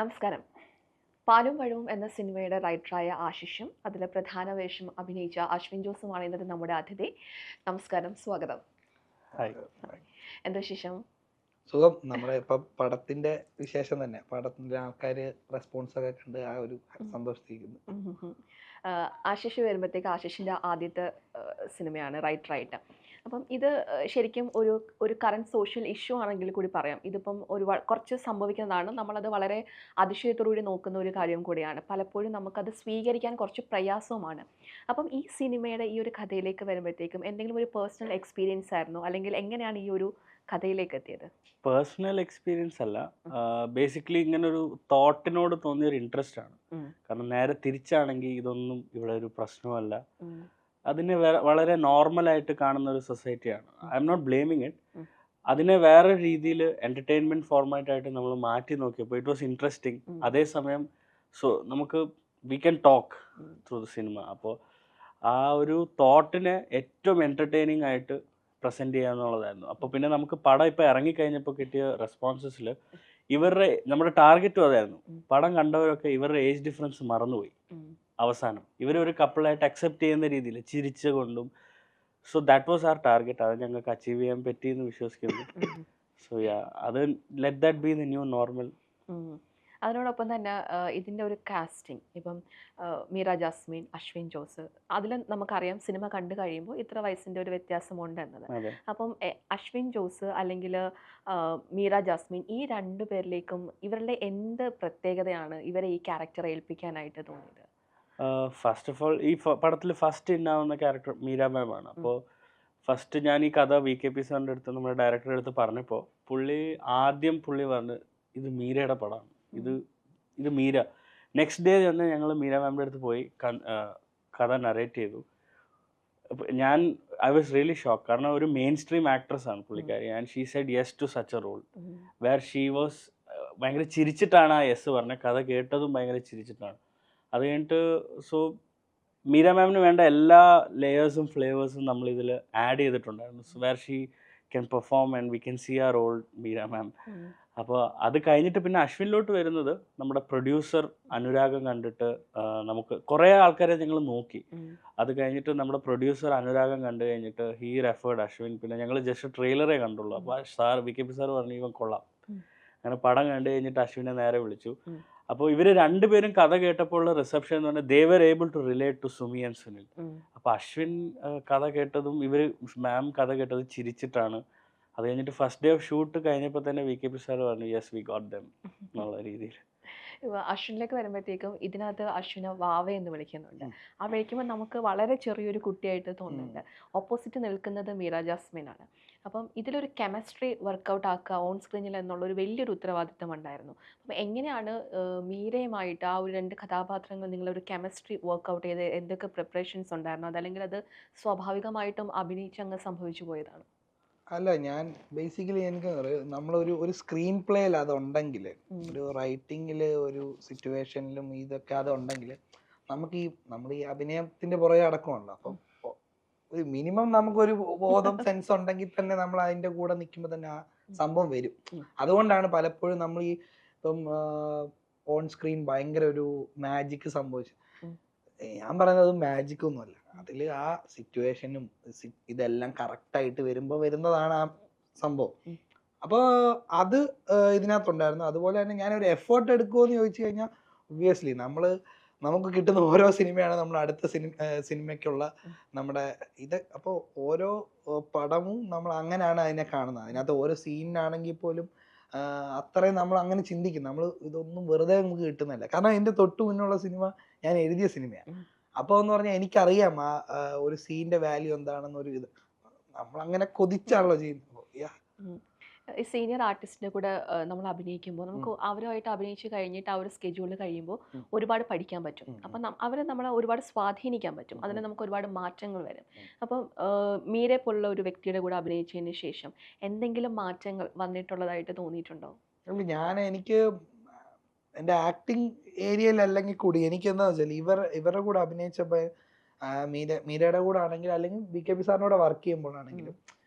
നമസ്കാരം. പാലും പഴവും എന്ന സിനിമയുടെ റൈറ്ററായ ആശിഷും അതിലെ പ്രധാന വേഷം അഭിനയിച്ച അശ്വിൻ ജോസുമാണ് ഇന്നത്തെ നമ്മുടെ അതിഥി. നമസ്കാരം, സ്വാഗതം. ഹായ്. എന്താ വിശേഷം? സുഖം. നമ്മുടെ ഇപ്പൊ പടത്തിന്റെ വിശേഷം തന്നെ. പടത്തിന്റെ ആൾക്കാര് റെസ്പോൺസ് ഒക്കെ കണ്ട് ആ ഒരു സന്തോഷത്തിരിക്കുന്നു. ആശിഷ് വരുമ്പോഴത്തേക്ക് ആശിഷിൻ്റെ ആദ്യത്തെ സിനിമയാണ് റൈറ്ററായിട്ട്. അപ്പം ഇത് ശരിക്കും ഒരു ഒരു കറണ്ട് സോഷ്യൽ ഇഷ്യൂ ആണെങ്കിൽ കൂടി പറയാം. ഇതിപ്പം കുറച്ച് സംഭവിക്കുന്നതാണ്. നമ്മളത് വളരെ അതിശയത്തോടുകൂടി നോക്കുന്ന ഒരു കാര്യം കൂടിയാണ്. പലപ്പോഴും നമുക്കത് സ്വീകരിക്കാൻ കുറച്ച് പ്രയാസവുമാണ്. അപ്പം ഈ സിനിമയുടെ ഈ ഒരു കഥയിലേക്ക് വരുമ്പോഴത്തേക്കും എന്തെങ്കിലും ഒരു പേഴ്സണൽ എക്സ്പീരിയൻസ് ആയിരുന്നോ? അല്ലെങ്കിൽ എങ്ങനെയാണ് ഈ ഒരു കഥയിലേക്ക് എത്തിയത്? പേഴ്സണൽ എക്സ്പീരിയൻസ് അല്ല. ബേസിക്കലി ഇങ്ങനൊരു തോട്ടിനോട് തോന്നിയ ഒരു ഇൻട്രസ്റ്റ് ആണ്. കാരണം നേരെ തിരിച്ചാണെങ്കിൽ ഇതൊന്നും ഇവിടെ ഒരു പ്രശ്നമല്ല. അതിനെ വളരെ നോർമലായിട്ട് കാണുന്ന ഒരു സൊസൈറ്റിയാണ്. I am not blaming it. അതിനെ വേറെ രീതിയിൽ എൻ്റർടൈൻമെൻറ്റ് ഫോർമാറ്റായിട്ട് നമ്മൾ മാറ്റി നോക്കിയപ്പോൾ ഇറ്റ് വാസ് ഇൻട്രസ്റ്റിംഗ്. അതേസമയം നമുക്ക് we can talk through the cinema. അപ്പോൾ ആ ഒരു തോട്ടിനെ ഏറ്റവും എൻ്റർടൈനിങ് ആയിട്ട് പ്രസൻറ്റ് ചെയ്യുക എന്നുള്ളതായിരുന്നു. അപ്പോൾ പിന്നെ നമുക്ക് പടം ഇപ്പോൾ ഇറങ്ങിക്കഴിഞ്ഞപ്പോൾ കിട്ടിയ റെസ്പോൺസസിൽ നമ്മുടെ ടാർഗറ്റും അതായിരുന്നു. പടം കണ്ടവരൊക്കെ ഇവരുടെ ഏജ് ഡിഫറൻസ് മറന്നുപോയി. അവസാനം ഇവരൊരു കപ്പിളായിട്ട് അക്സെപ്റ്റ് ചെയ്യുന്ന രീതിയിൽ ചിരിച്ചുകൊണ്ടും. So that was our target. അത് ഞങ്ങൾക്ക് അച്ചീവ് ചെയ്യാൻ പറ്റിയെന്ന് വിശ്വസിക്കുന്നു. സോ അത് let that be the new normal. അതിനോടൊപ്പം തന്നെ ഇതിൻ്റെ ഒരു കാസ്റ്റിംഗ് ഇപ്പം മീര ജാസ്മിൻ, അശ്വിൻ ജോസ്, അതിൽ നമുക്കറിയാം സിനിമ കണ്ടു കഴിയുമ്പോൾ ഇത്ര വയസ്സിൻ്റെ ഒരു വ്യത്യാസമുണ്ട് എന്നത്. അപ്പം അശ്വിൻ ജോസ് അല്ലെങ്കിൽ മീര ജാസ്മിൻ, ഈ രണ്ടു പേരിലേക്കും ഇവരുടെ എന്ത് പ്രത്യേകതയാണ് ഇവരെ ഈ ക്യാരക്ടർ ഏൽപ്പിക്കാനായിട്ട് തോന്നിയത്? ഫസ്റ്റ് ഓഫ് ഓൾ ഈ പടത്തിൽ ഫസ്റ്റ് ഉണ്ടാവുന്ന ക്യാരക്ടർ മീര മാം ആണ്. അപ്പോൾ ഫസ്റ്റ് ഞാൻ ഈ കഥ VKP സാറിൻ്റെ അടുത്ത് നമ്മുടെ ഡയറക്ടറുടെ അടുത്ത് പറഞ്ഞപ്പോൾ പുള്ളി പറഞ്ഞ് ഇത് മീരയുടെ പടമാണ്, ഇത് മീര. നെക്സ്റ്റ് ഡേ തന്നെ ഞങ്ങൾ മീര മാമിൻ്റെ അടുത്ത് പോയി കഥ നറേറ്റ് ചെയ്തു. I was really shock. കാരണം ഒരു മെയിൻ സ്ട്രീം ആക്ട്രസ് ആണ് പുള്ളിക്കാരി. And she said yes to such a role where she was ഭയങ്കര ചിരിച്ചിട്ടാണ് ആ യെസ് പറഞ്ഞത്. കഥ കേട്ടതും ഭയങ്കര ചിരിച്ചിട്ടാണ്. അത് കഴിഞ്ഞിട്ട് മീര മാമിന് വേണ്ട എല്ലാ ലെയേഴ്സും ഫ്ലേവേഴ്സും നമ്മളിതിൽ ആഡ് ചെയ്തിട്ടുണ്ടായിരുന്നു. Where she can perform and we can see our role Meera ma'am. അപ്പോൾ അത് കഴിഞ്ഞിട്ട് പിന്നെ അശ്വിനിലോട്ട് വരുന്നത് നമ്മുടെ പ്രൊഡ്യൂസർ അനുരാഗം കണ്ടിട്ട് നമുക്ക് കുറേ ആൾക്കാരെ ഞങ്ങൾ നോക്കി. അത് കഴിഞ്ഞിട്ട് നമ്മുടെ പ്രൊഡ്യൂസർ അനുരാഗം കണ്ടു കഴിഞ്ഞിട്ട് ഹീ റെഫേർഡ് അശ്വിൻ. പിന്നെ ഞങ്ങൾ ജസ്റ്റ് ട്രെയിലറേ കണ്ടുള്ളൂ. അപ്പോൾ VKP സാർ പറഞ്ഞു ഇവൻ കൊള്ളാം. അങ്ങനെ പടം കണ്ടു കഴിഞ്ഞിട്ട് അശ്വിനെ നേരെ വിളിച്ചു. അപ്പോൾ ഇവർ രണ്ടുപേരും കഥ കേട്ടപ്പോൾ ഉള്ള റിസപ്ഷൻ എന്ന് പറഞ്ഞാൽ they were able to relate to Sumi and Sunil. അപ്പോൾ അശ്വിൻ കഥ കേട്ടതും മാം കഥ കേട്ടതും ചിരിച്ചിട്ടാണ്. അത് കഴിഞ്ഞിട്ട് ഫസ്റ്റ് ഡേ ഓഫ് ഷൂട്ട് കഴിഞ്ഞപ്പോൾ തന്നെ VKP സാർ പറഞ്ഞു യെസ് വി ഗോട്ട് ദം എന്നുള്ള രീതിയിൽ. അശ്വിനിലേക്ക് വരുമ്പോഴത്തേക്കും ഇതിനകത്ത് അശ്വിനെ വാവ എന്ന് വിളിക്കുന്നുണ്ട്. ആ വിളിക്കുമ്പോൾ നമുക്ക് വളരെ ചെറിയൊരു കുട്ടിയായിട്ട് തോന്നുന്നുണ്ട്. ഓപ്പോസിറ്റ് നിൽക്കുന്നത് മീര ജാസ്മിൻ ആണ്. അപ്പം ഇതിലൊരു കെമിസ്ട്രി വർക്കൗട്ട് ആക്കുക ഓൺ സ്ക്രീനിൽ എന്നുള്ളൊരു വലിയൊരു ഉത്തരവാദിത്തം ഉണ്ടായിരുന്നു. അപ്പം എങ്ങനെയാണ് മീരയുമായിട്ട് ആ ഒരു രണ്ട് കഥാപാത്രങ്ങൾ നിങ്ങളൊരു കെമിസ്ട്രി വർക്കൗട്ട് ചെയ്ത് എന്തൊക്കെ പ്രിപ്പറേഷൻസ് ഉണ്ടായിരുന്നു? അതല്ലെങ്കിൽ അത് സ്വാഭാവികമായിട്ടും അഭിനയിച്ചങ്ങ് സംഭവിച്ചു പോയതാണ്? അല്ല, ഞാൻ ബേസിക്കലി എനിക്ക് നമ്മളൊരു സ്ക്രീൻ പ്ലേയിൽ അതുണ്ടെങ്കിൽ, ഒരു റൈറ്റിങ്ങിൽ, ഒരു സിറ്റുവേഷനിലും ഇതൊക്കെ അതുണ്ടെങ്കിൽ നമുക്ക് നമ്മൾ ഈ അഭിനയത്തിന്റെ പുറകെ അടക്കമുണ്ട്. അപ്പം ഒരു മിനിമം നമുക്കൊരു ബോധം സെൻസ് ഉണ്ടെങ്കിൽ തന്നെ നമ്മൾ അതിന്റെ കൂടെ നിൽക്കുമ്പോൾ തന്നെ ആ സംഭവം വരും. അതുകൊണ്ടാണ് പലപ്പോഴും നമ്മൾ ഈ ഇപ്പം ഓൺ സ്ക്രീൻ ഭയങ്കര ഒരു മാജിക് സംഭവിച്ചു. ഞാൻ പറയുന്നത് മാജിക് ഒന്നുമല്ല, അതിൽ ആ സിറ്റുവേഷനും ഇതെല്ലാം കറക്റ്റായിട്ട് വരുമ്പോൾ വരുന്നതാണ് ആ സംഭവം. അപ്പോൾ അത് ഇതിനകത്തുണ്ടായിരുന്നു. അതുപോലെ തന്നെ ഞാനൊരു എഫേർട്ട് എടുക്കുമോയെന്ന് ചോദിച്ചു കഴിഞ്ഞാൽ ഒബ്വിയസ്ലി നമുക്ക് കിട്ടുന്ന ഓരോ സിനിമയാണ് നമ്മൾ അടുത്ത സിനിമയ്ക്കുള്ള നമ്മുടെ ഇത്. അപ്പോൾ ഓരോ പടവും നമ്മൾ അങ്ങനെയാണ് അതിനെ കാണുന്നത്. അതിനകത്ത് ഓരോ സീനാണെങ്കിൽ പോലും അത്രയും നമ്മൾ അങ്ങനെ ചിന്തിക്കും. നമ്മൾ ഇതൊന്നും വെറുതെ നമുക്ക് കിട്ടുന്നില്ല. കാരണം എൻ്റെ തൊട്ട് മുന്നുള്ള സിനിമ ഞാൻ എഴുതിയ സിനിമയാണ്. അപ്പോൾ എന്ന് പറഞ്ഞാൽ എനിക്കറിയാം ആ ഒരു സീനിന്റെ വാല്യൂ എന്താണെന്നൊരു ഇത് നമ്മൾ അങ്ങനെ കൊതിച്ചാണല്ലോ ചെയ്യുന്നത്. ഈ സീനിയർ ആർട്ടിസ്റ്റിൻ്റെ കൂടെ നമ്മൾ അഭിനയിക്കുമ്പോൾ നമുക്ക് അവരുമായിട്ട് അഭിനയിച്ച് കഴിഞ്ഞിട്ട് ആ ഒരു സ്കെഡ്യൂൾ കഴിയുമ്പോൾ ഒരുപാട് പഠിക്കാൻ പറ്റും. അപ്പം അവരെ നമ്മളെ ഒരുപാട് സ്വാധീനിക്കാൻ പറ്റും. അതിന് നമുക്ക് ഒരുപാട് മാറ്റങ്ങൾ വരും. അപ്പം മീരെ പോലുള്ള ഒരു വ്യക്തിയുടെ കൂടെ അഭിനയിച്ചതിന് ശേഷം എന്തെങ്കിലും മാറ്റങ്ങൾ വന്നിട്ടുള്ളതായിട്ട് തോന്നിയിട്ടുണ്ടോ? എനിക്ക് എൻ്റെ ആക്ടിങ് ഏരിയയിൽ അല്ലെങ്കിൽ കൂടി എനിക്ക് എന്താ വെച്ചാൽ ഇവരുടെ കൂടെ അഭിനയിച്ചപ്പോൾ മീരയുടെ കൂടെ ആണെങ്കിലും അല്ലെങ്കിൽ VKP സാറിനോട് വർക്ക് ചെയ്യുമ്പോഴാണെങ്കിലും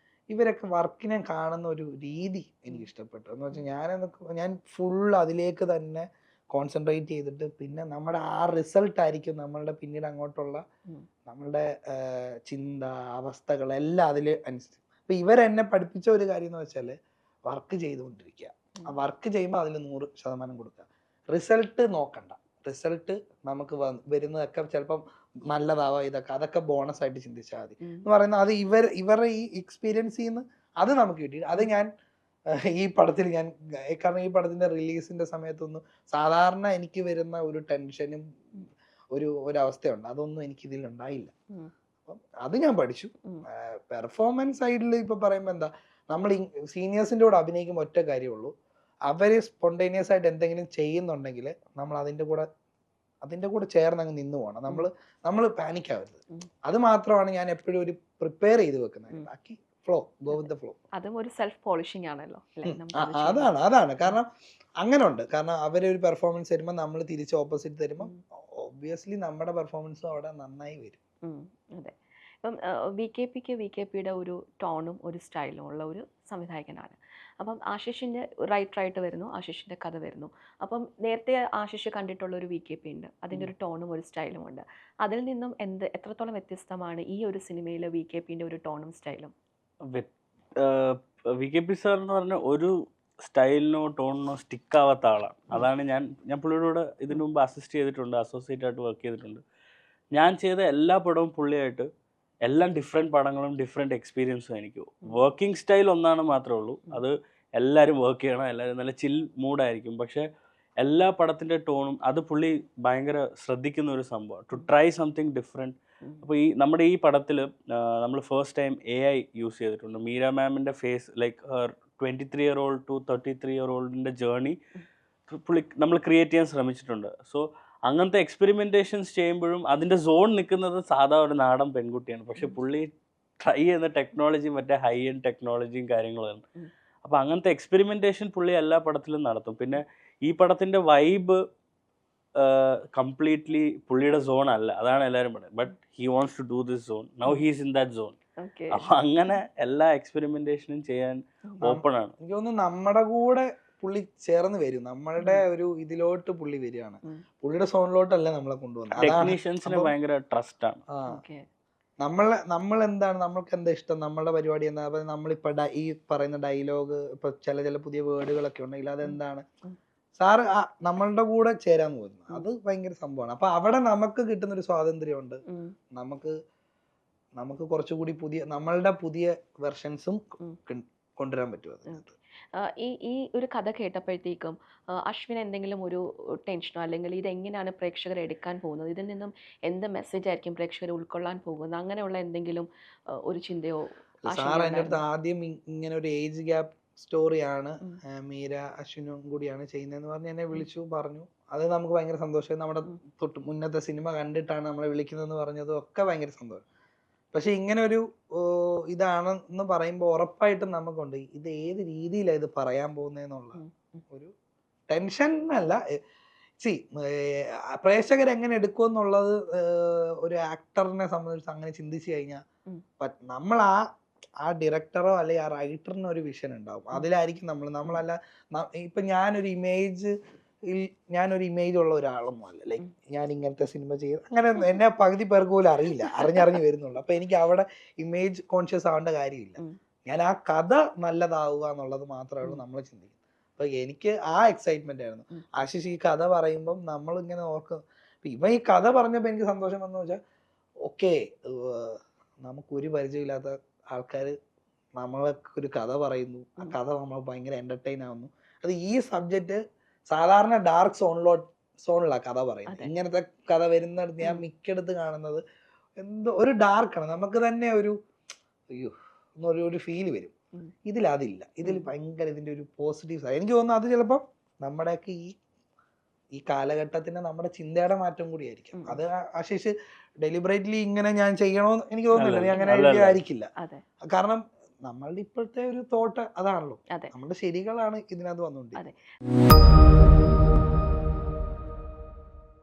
ഇവരൊക്കെ വർക്കിനെ കാണുന്ന ഒരു രീതി എനിക്ക് ഇഷ്ടപ്പെട്ടു. എന്ന് വെച്ചാൽ ഞാൻ ഫുൾ അതിലേക്ക് തന്നെ കോൺസെൻട്രേറ്റ് ചെയ്തിട്ട് പിന്നെ നമ്മുടെ ആ റിസൾട്ട് ആയിരിക്കും നമ്മളുടെ പിന്നീട് അങ്ങോട്ടുള്ള നമ്മളുടെ ചിന്ത അവസ്ഥകൾ എല്ലാം അതിൽ അനുസരിച്ച്. അപ്പൊ ഇവരെന്നെ പഠിപ്പിച്ച ഒരു കാര്യം എന്ന് വെച്ചാൽ വർക്ക് ചെയ്തുകൊണ്ടിരിക്കുക. ആ വർക്ക് ചെയ്യുമ്പോൾ അതിൽ 100% കൊടുക്കുക. റിസൾട്ട് നോക്കണ്ട. റിസൾട്ട് നമുക്ക് വരുന്നതൊക്കെ ചിലപ്പം നല്ലതാവാം, അതൊക്കെ ബോണസ് ആയിട്ട് ചിന്തിച്ചാൽ മതി എന്ന് പറയുന്നത്. അത് ഇവരുടെ ഈ എക്സ്പീരിയൻസിൽ നിന്ന് അത് നമുക്ക് കിട്ടി. അത് ഞാൻ ഈ പടത്തിൽ കാരണം ഈ പടത്തിന്റെ റിലീസിന്റെ സമയത്തൊന്നും സാധാരണ എനിക്ക് വരുന്ന ഒരു ടെൻഷനും ഒരവസ്ഥയുണ്ട്, അതൊന്നും എനിക്ക് ഇതിൽ ഉണ്ടായില്ല. അപ്പം അത് ഞാൻ പഠിച്ചു. പെർഫോമൻസ് സൈഡിൽ ഇപ്പൊ പറയുമ്പോ എന്താ, നമ്മൾ സീനിയേഴ്സിന്റെ കൂടെ അഭിനയിക്കുമ്പോൾ ഒറ്റ കാര്യമുള്ളൂ, അവര് സ്പോണ്ടേനിയസ് ആയിട്ട് എന്തെങ്കിലും ചെയ്യുന്നുണ്ടെങ്കിൽ നമ്മൾ അതിന്റെ കൂടെ ചേർന്ന് അങ്ങ് നിന്ന് പോകണം. നമ്മൾ പാനിക് ആവരുത്. അത് മാത്രമാണ് ഞാൻ എപ്പോഴും ഒരു പ്രിപ്പയർ ചെയ്ത് വെക്കുന്നത്. ബാക്കി flow, go with the flow. അതും ഒരു സെൽഫ് പോളിഷിംഗ് ആണല്ലോ. അതാണ് കാരണം അങ്ങനെ ഉണ്ട്. കാരണം അവര് ഒരു പെർഫോമൻസ് തരുമ്പോൾ നമ്മൾ തിരിച്ച് ഓപ്പോസിറ്റ് തരുമ്പോൾ ഒബ്വിയസ്ലി നമ്മുടെ പെർഫോമൻസും അവിടെ നന്നായി വരും. അതെ. ഇപ്പം VKPയുടെ ഒരു ടോണും ഒരു സ്റ്റൈലും ഉള്ള ഒരു സംവിധായകനാണ്. അപ്പം ആശിഷിൻ്റെ റൈറ്ററായിട്ട് വരുന്നു, ആശിഷിൻ്റെ കഥ വരുന്നു. അപ്പം നേരത്തെ ആശിഷ് കണ്ടിട്ടുള്ള ഒരു VKP ഉണ്ട്, അതിൻ്റെ ഒരു ടോണും ഒരു സ്റ്റൈലും ഉണ്ട്. അതിൽ നിന്നും എത്രത്തോളം വ്യത്യസ്തമാണ് ഈ ഒരു സിനിമയിലെ VKPൻ്റെ ഒരു ടോണും സ്റ്റൈലും? VKP സാർ എന്ന് പറഞ്ഞാൽ ഒരു സ്റ്റൈലിനോ ടോണിനോ സ്റ്റിക്ക് ആവാത്ത ആളാണ്. അതാണ് ഞാൻ പുള്ളിയുടെ കൂടെ ഇതിനു മുമ്പ് അസിസ്റ്റ് ചെയ്തിട്ടുണ്ട്, അസോസിയേറ്റ് ആയിട്ട് വർക്ക് ചെയ്തിട്ടുണ്ട്. ഞാൻ ചെയ്ത എല്ലാ പടവും പുള്ളിയായിട്ട് എല്ലാം ഡിഫറെൻറ്റ് പടങ്ങളും ഡിഫറെൻറ്റ് എക്സ്പീരിയൻസും എനിക്ക്. വർക്കിംഗ് സ്റ്റൈൽ ഒന്നാണ് മാത്രമേ ഉള്ളൂ, അത് എല്ലാവരും വർക്ക് ചെയ്യണം, എല്ലാവരും നല്ല ചിൽ മൂഡായിരിക്കും. പക്ഷേ എല്ലാ പടത്തിൻ്റെ ടോണും അത് പുള്ളി ഭയങ്കര ശ്രദ്ധിക്കുന്ന ഒരു സംഭവം, ടു ട്രൈ സംതിങ് ഡിഫറെൻറ്റ്. അപ്പോൾ നമ്മുടെ ഈ പടത്തിൽ നമ്മൾ ഫസ്റ്റ് ടൈം AI യൂസ് ചെയ്തിട്ടുണ്ട്. മീര മാമിൻ്റെ ഫേസ്, ലൈക്ക് 23-year-old to 33-year-oldൻ്റെ ജേർണി നമ്മൾ ക്രിയേറ്റ് ചെയ്യാൻ ശ്രമിച്ചിട്ടുണ്ട്. സോ അങ്ങനത്തെ എക്സ്പെരിമെൻറ്റേഷൻസ് ചെയ്യുമ്പോഴും അതിൻ്റെ സോൺ നിൽക്കുന്നത് സാധാ ഒരു നാടൻ പെൺകുട്ടിയാണ്. പക്ഷെ പുള്ളി ട്രൈ ചെയ്യുന്ന ടെക്നോളജി മറ്റേ ഹൈ എൻഡ് ടെക്നോളജിയും കാര്യങ്ങളാണ്. അപ്പോൾ അങ്ങനത്തെ എക്സ്പെരിമെൻറ്റേഷൻ പുള്ളി എല്ലാ പടത്തിലും നടത്തും. പിന്നെ ഈ പടത്തിൻ്റെ വൈബ് കംപ്ലീറ്റ്ലി പുള്ളിയുടെ സോൺ അല്ല, അതാണ് എല്ലാവരും പറയുന്നത്. But he wants to do this zone, now he's in that zone. അപ്പോൾ അങ്ങനെ എല്ലാ എക്സ്പെരിമെൻറ്റേഷനും ചെയ്യാൻ ഓപ്പൺ ആണ്. എനിക്ക് തോന്നുന്നു നമ്മുടെ കൂടെ പുള്ളി ചേർന്ന് വരും, നമ്മളുടെ ഒരു ഇതിലോട്ട് പുള്ളി വരികയാണ്. പുള്ളിയുടെ സോണിലോട്ടല്ല നമ്മളെ കൊണ്ടുവന്നത്. ടെക്നീഷ്യൻസിന് ഭയങ്കര ട്രസ്റ്റ് ആണ്. നമ്മൾ എന്താണ്, നമ്മൾക്ക് എന്താ ഇഷ്ടം, നമ്മളുടെ പരിപാടി എന്താ. അപ്പൊ നമ്മളിപ്പോ ഈ പറയുന്ന ഡയലോഗ്, ഇപ്പൊ ചില പുതിയ വേർഡുകളൊക്കെ ഉണ്ടെങ്കിൽ അതെന്താണ്, സാറ് നമ്മളുടെ കൂടെ ചേരാൻ പോകുന്നു. അത് ഭയങ്കര സംഭവമാണ്. അപ്പൊ അവിടെ നമുക്ക് കിട്ടുന്ന ഒരു സ്വാതന്ത്ര്യമുണ്ട്. നമുക്ക് കുറച്ചുകൂടി നമ്മളുടെ പുതിയ വെർഷൻസും കൊണ്ടുവരാൻ പറ്റും അതിനകത്ത്. ഈ ഒരു കഥ കേട്ടപ്പോഴത്തേക്കും അശ്വിൻ എന്തെങ്കിലും ഒരു ടെൻഷനോ, അല്ലെങ്കിൽ ഇതെങ്ങനെയാണ് പ്രേക്ഷകർ എടുക്കാൻ പോകുന്നത്, ഇതിൽ നിന്നും എന്ത് മെസ്സേജ് ആയിരിക്കും പ്രേക്ഷകർ ഉൾക്കൊള്ളാൻ പോകുന്നത്, അങ്ങനെയുള്ള എന്തെങ്കിലും ഒരു ചിന്തയോ? സാർ എൻ്റെ അടുത്ത് ആദ്യം ഇങ്ങനെ ഒരു ഏജ് ഗ്യാപ്പ് സ്റ്റോറിയാണ് മീര അശ്വിനും കൂടിയാണ് ചെയ്യുന്നതെന്ന് പറഞ്ഞ് എന്നെ വിളിച്ചു പറഞ്ഞു. അത് നമുക്ക് ഭയങ്കര സന്തോഷമായി. നമ്മുടെ തൊട്ട് മുന്നത്തെ സിനിമ കണ്ടിട്ടാണ് നമ്മളെ വിളിക്കുന്നതെന്ന് പറഞ്ഞതും ഒക്കെ ഭയങ്കര സന്തോഷം. പക്ഷെ ഇങ്ങനെ ഒരു ഇതാണെന്ന് പറയുമ്പോൾ ഉറപ്പായിട്ടും നമുക്കുണ്ട് ഇത് ഏത് രീതിയിലാണ് ഇത് പറയാൻ പോകുന്നതെന്നുള്ള ഒരു ടെൻഷൻ. അല്ല, പ്രേക്ഷകരെങ്ങനെ എടുക്കുമെന്നുള്ളത് ഒരു ആക്ടറിനെ സംബന്ധിച്ച് അങ്ങനെ ചിന്തിച്ചു കഴിഞ്ഞാൽ നമ്മൾ ആ ഡയറക്ടറോ അല്ലെങ്കിൽ ആ റൈറ്ററിനോ ഒരു വിഷൻ ഉണ്ടാവും, അതിലായിരിക്കും നമ്മളല്ല. ഇപ്പൊ ഞാനൊരു ഇമേജ് ഉള്ള ഒരാളൊന്നും അല്ല. ലൈക്ക് ഞാൻ ഇങ്ങനത്തെ സിനിമ ചെയ്ത് അങ്ങനെ എന്നെ പകുതി പേർക്ക് പോലും അറിയില്ല, അറിഞ്ഞു വരുന്നുള്ളൂ. അപ്പൊ എനിക്ക് അവിടെ ഇമേജ് കോൺഷ്യസ് ആവേണ്ട കാര്യമില്ല. ഞാൻ ആ കഥ നല്ലതാവുക എന്നുള്ളത് മാത്രമേ ഉള്ളൂ നമ്മൾ ചിന്തിക്കുന്നത്. അപ്പൊ എനിക്ക് ആ എക്സൈറ്റ്മെന്റ് ആയിരുന്നു. ആശിഷ് ഈ കഥ പറയുമ്പം നമ്മൾ ഇങ്ങനെ ഓർക്കും. ഇവ ഈ കഥ പറഞ്ഞപ്പോ എനിക്ക് സന്തോഷം വന്നു വെച്ചാൽ, ഓക്കെ, നമുക്കൊരു പരിചയമില്ലാത്ത ആൾക്കാർ നമ്മളൊക്കെ ഒരു കഥ പറയുന്നു, ആ കഥ നമ്മൾ ഭയങ്കര എന്റർടൈൻ ആവുന്നു. അത് ഈ സബ്ജക്റ്റ് സാധാരണ ഡാർക്ക് സോണിലാണ് കഥ പറയുന്നത്. ഇങ്ങനത്തെ കഥ വരുന്നിടത്ത് ഞാൻ മിക്കടുത്ത് കാണുന്നത് എന്തോ ഒരു ഡാർക്കാണ്, നമുക്ക് തന്നെ ഒരു ഒരു ഫീല് വരും. ഇതിലതില്ല, ഇതിൽ ഭയങ്കര ഇതിന്റെ ഒരു പോസിറ്റീവ് സൈഡ്. എനിക്ക് തോന്നുന്നു അത് ചിലപ്പോൾ നമ്മുടെയൊക്കെ ഈ കാലഘട്ടത്തിന്റെ നമ്മുടെ ചിന്തയുടെ മാറ്റം കൂടിയായിരിക്കും. അത് ആശിഷ് ഡെലിബറേറ്റ്ലി ഇങ്ങനെ ഞാൻ ചെയ്യണോന്ന് എനിക്ക് തോന്നുന്നില്ല, നീ അങ്ങനെ ആയിരിക്കില്ല. കാരണം നമ്മളുടെ ഇപ്പോഴത്തെ ഒരു തോട്ട് അതാണല്ലോ, നമ്മുടെ ശരികളാണ് ഇതിനകത്ത് വന്നുകൊണ്ടിരിക്കുന്നത്.